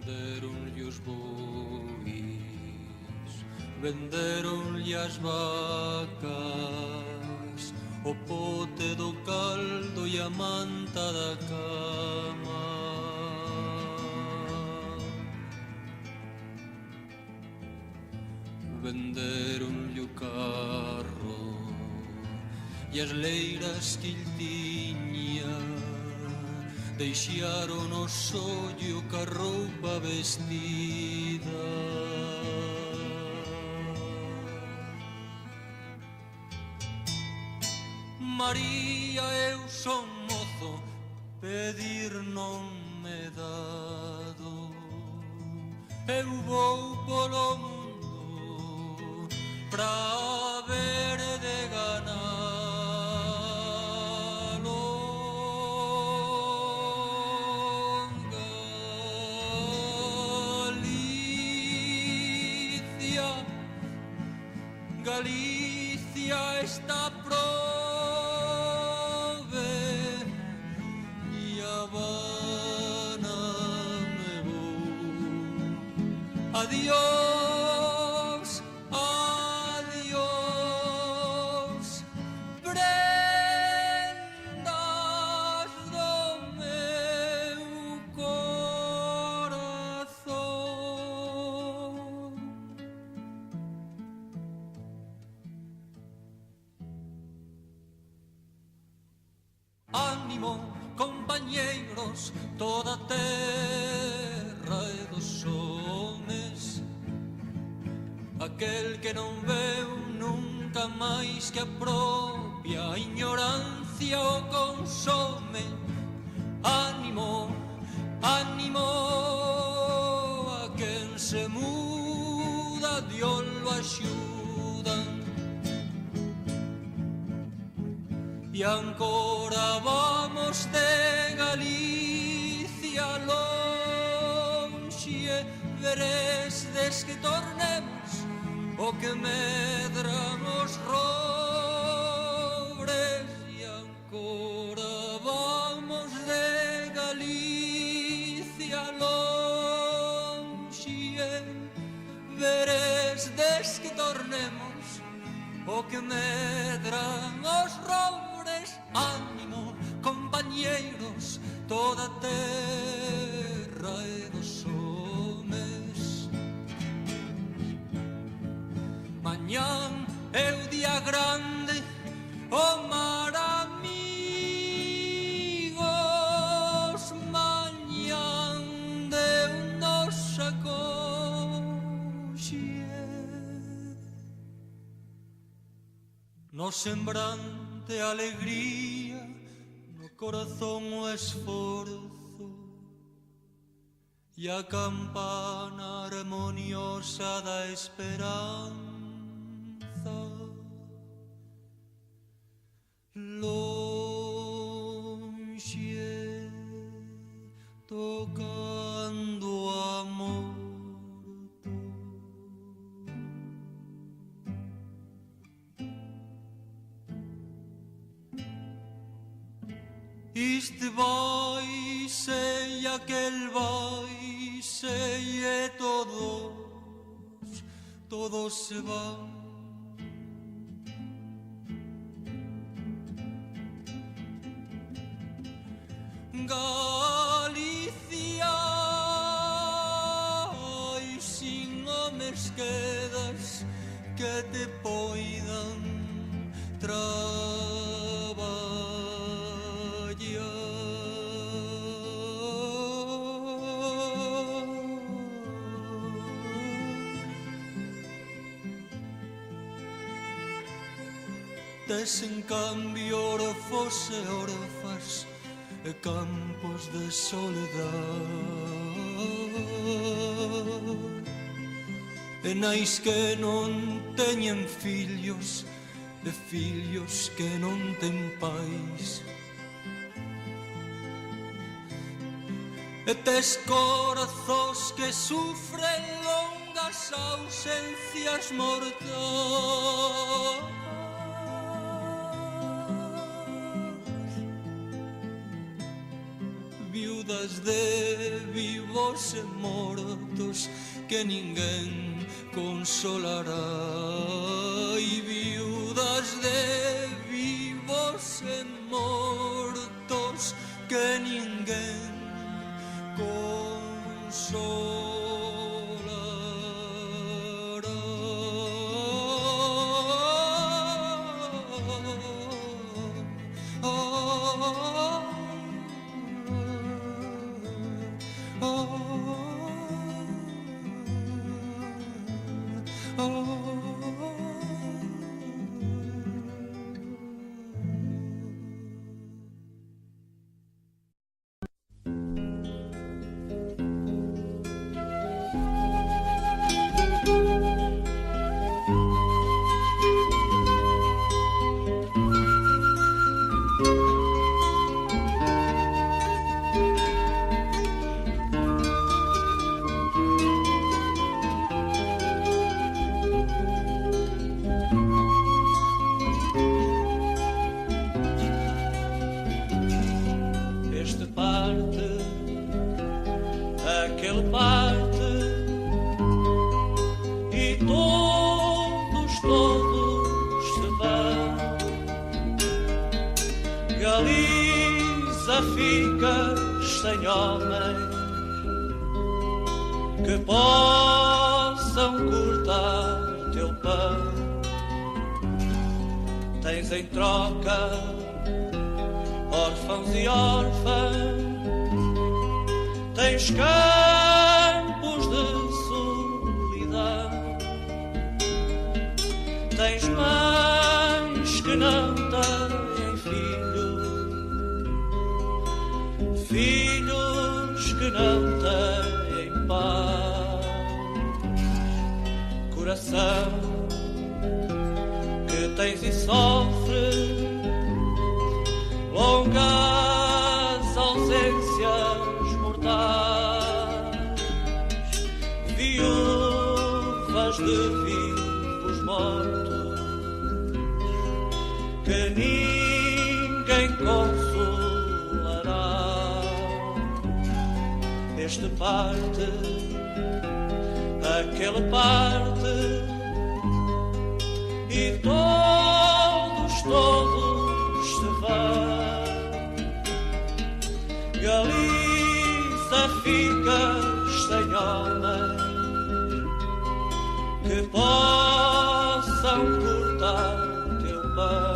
Venderonlle os bois, venderonlle as vacas, o pote do caldo e a manta da cama. Venderonlle o carro e as leiras que il tiña, deixaron o sollo ca roupa vestida. María, eu son mozo, pedir non me dado. Eu vou polo mundo pra ver de ganalo. Galicia, Galicia está prove e Habana me vou. Adiós, adiós, prendas do meu corazón. Ánimo, compañeiros, toda a terra é dos homes. Aquel que non veu nunca máis que a propia ignorancia o consome. Ánimo, ánimo, a quen se muda Dios lo axudan. E ancora vamos de Galicia lonxe, veresdes que tornemos o que medran os robres. E ancora vamos de Galicia lonxe, veresdes que tornemos o que medran os robres. Ánimo, compañeiros, toda a terra é dos homes. Mañán é o día grande, o mar amigos. Mañán de nos acoxe no sembrante alegría, no corazón o esforzo e a campana armoniosa da esperanza. Lonxe tocando amor. Este vai sei, aquel vai sei, e todos se van. Galicia, ai, sin homes quedas que te poidan traballar. Tes en cambio orfos e orfas e campos de soledad, e nais que non teñen fillos e fillos que non ten pais. E tes corazóns que sufren longas ausencias mortais. viúvas de vivos e mortos que ninguém consolará. E viúvas de vivos e mortos que ninguém consolará. Sem homens que possam cortar teu pão, tens em troca órfãos e órfãs, tens campos de solidão, tens mães que não têm filhos que não têm paz, coração que tens e sofres longas ausências mortais, viúvas de vivos mortos que ninguém consolará. Este parte, aquele parte, e todos se vão. Galiza ficas sem homens que possam cortar teu pão.